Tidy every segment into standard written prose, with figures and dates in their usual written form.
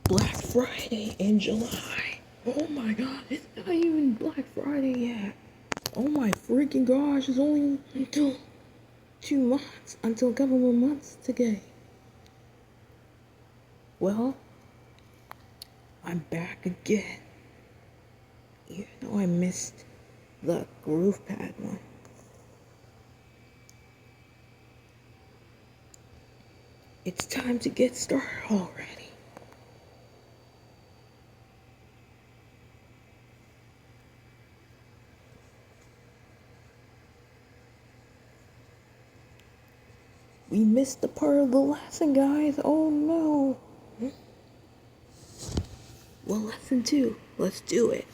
Black Friday in July. Oh my god, it's not even Black Friday yet. Oh my freaking gosh, it's only until 2 months, until a couple more months to go. Well, I'm back again. Even though I missed the Groovepad one. It's time to get started already. We missed the part of the lesson, guys. Oh no. Well, lesson 2. Let's do it.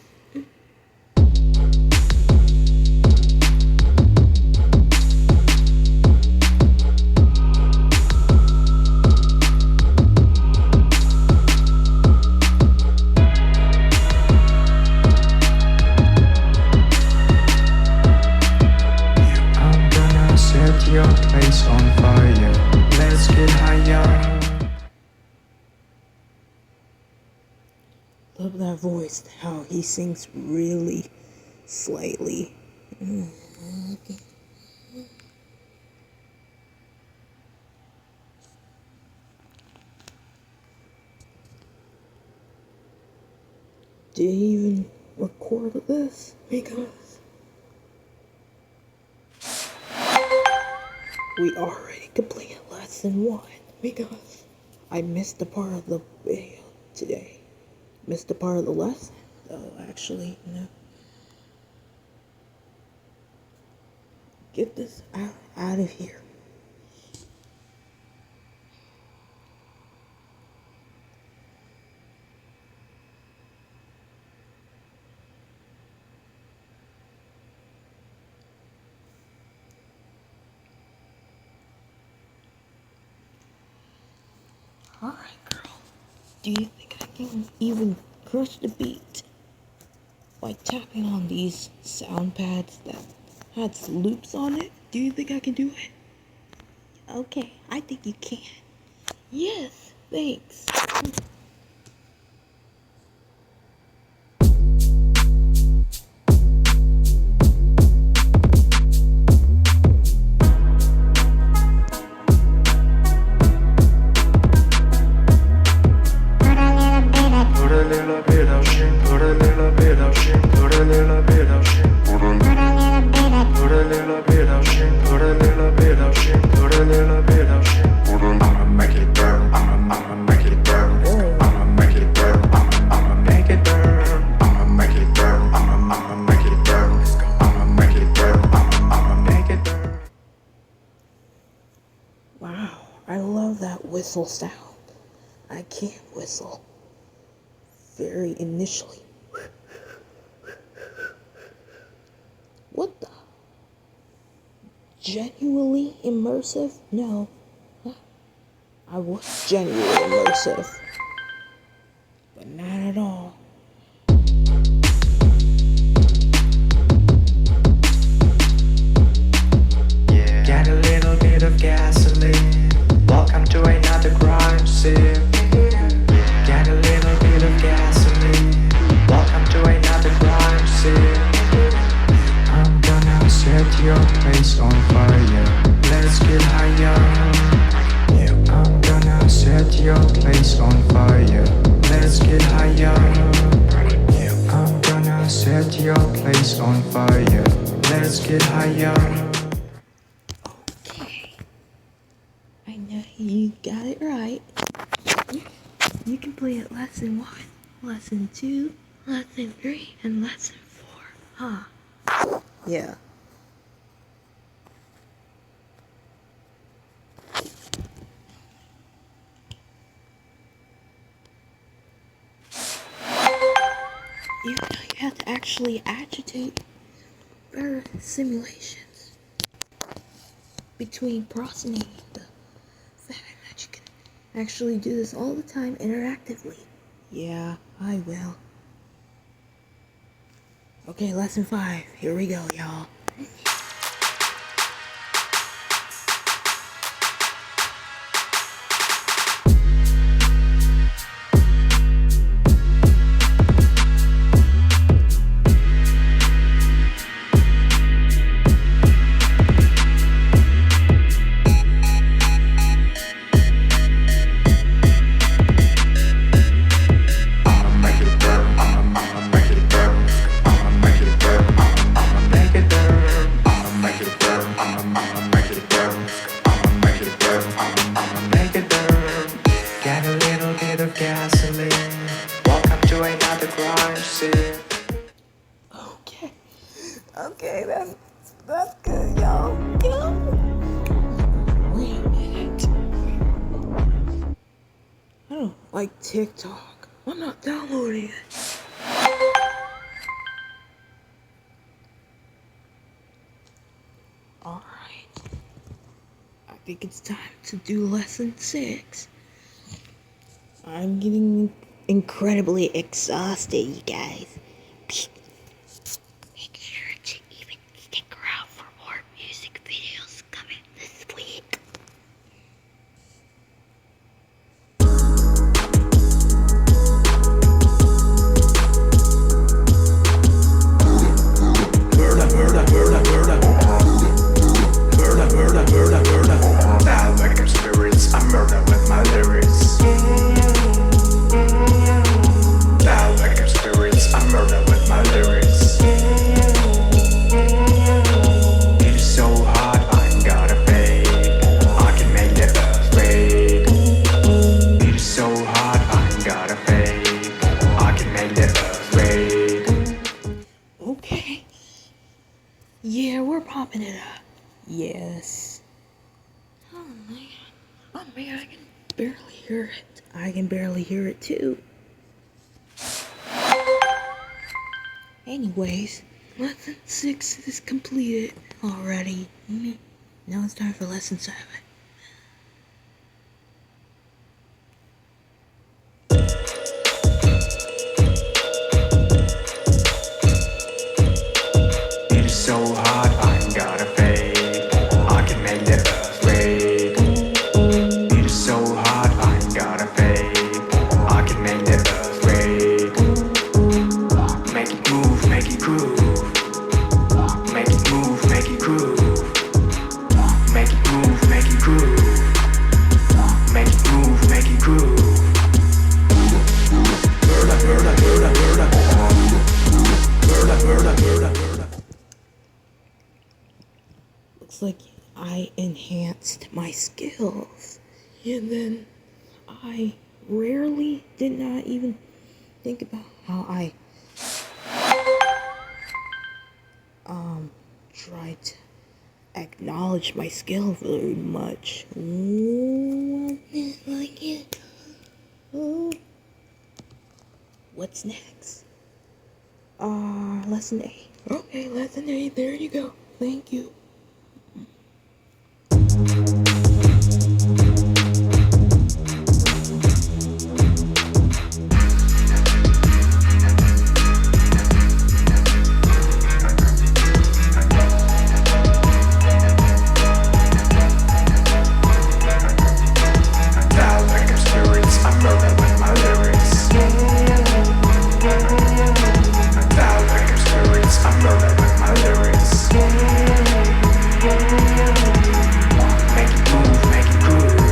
Your place on fire. Let's get higher. Love that voice, how he sings really slightly. Did he even record this? Because we already completed lesson 1 because I missed the part of the video today. Missed the part of the lesson. Oh, actually, no. Get this out of here. Alright, girl. Do you think I can even crush the beat by tapping on these sound pads that has loops on it? Do you think I can do it? Okay, I think you can. Yes, thanks. Wow, I love that whistle sound. I can't whistle very initially. What the? Genuinely immersive? No. I was genuinely immersive. But not at all. Yeah. Get a little bit of gasoline. Welcome to another crime scene. Get a little bit of gasoline. Welcome to another crime scene. I'm gonna set your place on fire. Let's get higher. I'm gonna set your place on fire. Let's get higher. I'm gonna set your place on fire. Let's get higher. Okay. I know you got it right. You can play it lesson 1, lesson 2, lesson 3, and lesson 4. Huh? Yeah. You know you have to actually agitate various simulations between processing the fact that you can actually do this all the time interactively. Yeah, I will. Okay, lesson 5. Here we go, y'all. don't like TikTok. I'm not downloading it. Alright. I think it's time to do lesson 6. I'm getting incredibly exhausted, you guys. Make sure to even stick around for more music videos coming this week. Now welcome spirits, I murder with my lyrics. Now welcome spirits, I murder with my lyrics. It is so hot, I got a fake. I can make the earth wake. It is so hot, I got a fake. I can make the earth wake. Okay. Yeah, we're popping it up. Yes. Oh man, I can barely hear it. I can barely hear it too. Anyways, lesson 6 is completed already. Now it's time for lesson 7. It is so hot, I got a fake. I can make the earth wake. It is so hot, I got a fake. I can make the earth wake. Make it move, make it groove. Make it move, make it groove. Make it move, make it groove. Make it move, make it groove. Looks like I enhanced my skills. And then I rarely did not even think about how I try to acknowledge my skill very much. Ooh, I like it. Ooh. What's next? Lesson 8. Okay, lesson 8, there you go. Thank you. Now welcome spirits, I murder with my lyrics. Now welcome spirits, I murder with my lyrics. Make it move, make it groove.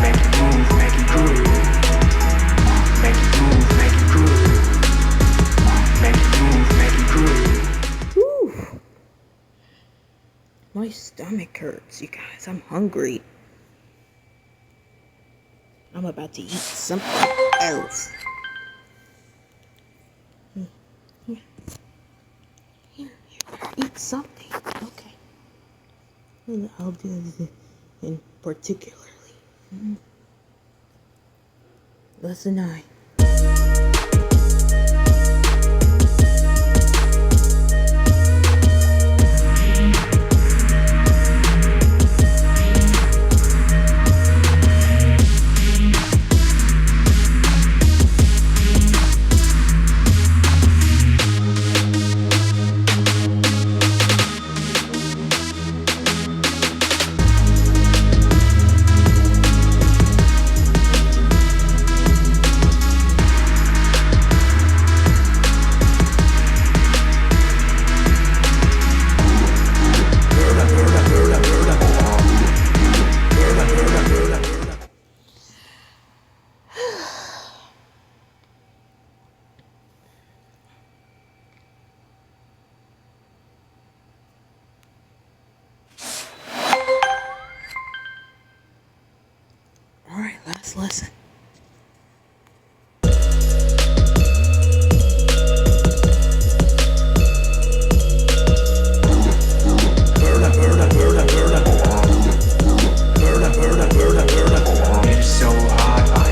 Make it move, make it groove. Make it move, make it groove. Make it move, make it groove. Whew. My stomach hurts, you guys. I'm hungry. I'm about to eat something else. Here, eat something. Okay. And I'll do this in particularly. Lesson 9. Alright, last lesson. It's so hot, I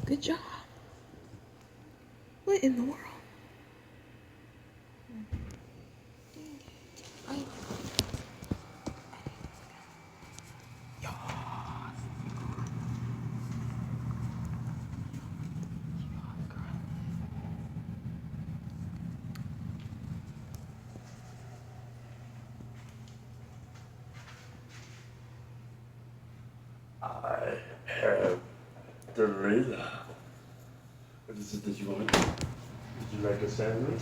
Good job. What in the world? Dang it. I have Dorita. What is it that you want? Did you make a sandwich?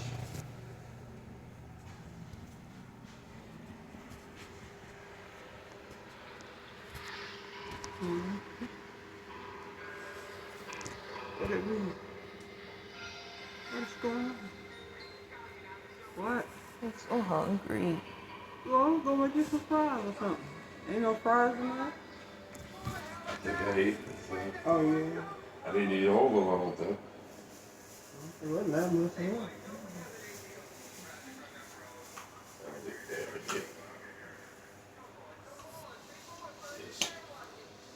What it mean? What's going on? What? I'm so hungry. Well, go make you some fries or something. Ain't no fries in there? I think I ate this thing. Oh, yeah. I didn't eat all of them, I don't think. It wasn't that much here. There we go.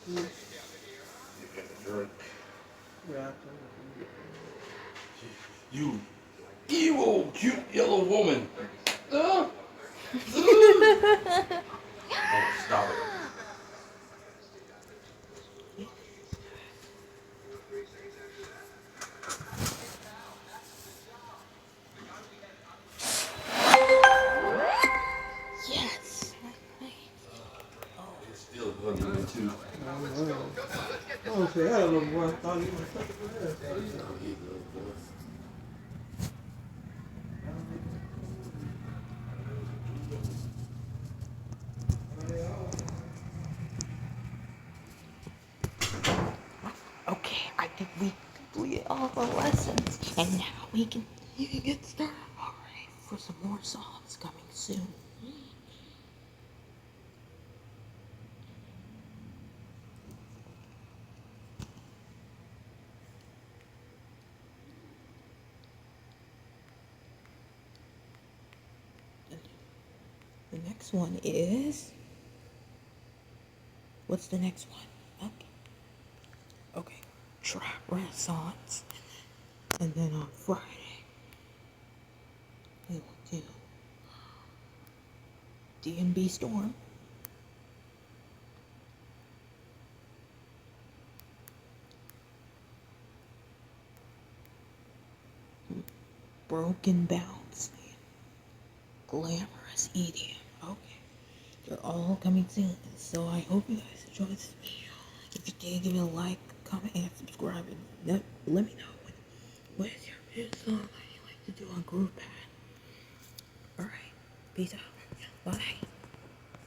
Yes. You got a drink. Yeah, You evil, cute yellow woman. Oh, stop it. Yes. It's still hungry too. I don't say that little boy. I thought he was such a good ass. No, he little boy. Okay, I think we completed all the lessons, and now you can get started. All right, for some more songs coming soon. The next one is. What's the next one? Okay. Trap Renaissance. And then on Friday, we will do D&B Storm. Broken Bounce. Glamorous EDM. Okay. They're all coming soon. So I hope you guys enjoyed this video. If you did, give it a like, comment, and subscribe. And let me know what is your favorite song that you like to do on Groovepad. Alright. Peace out. Bye.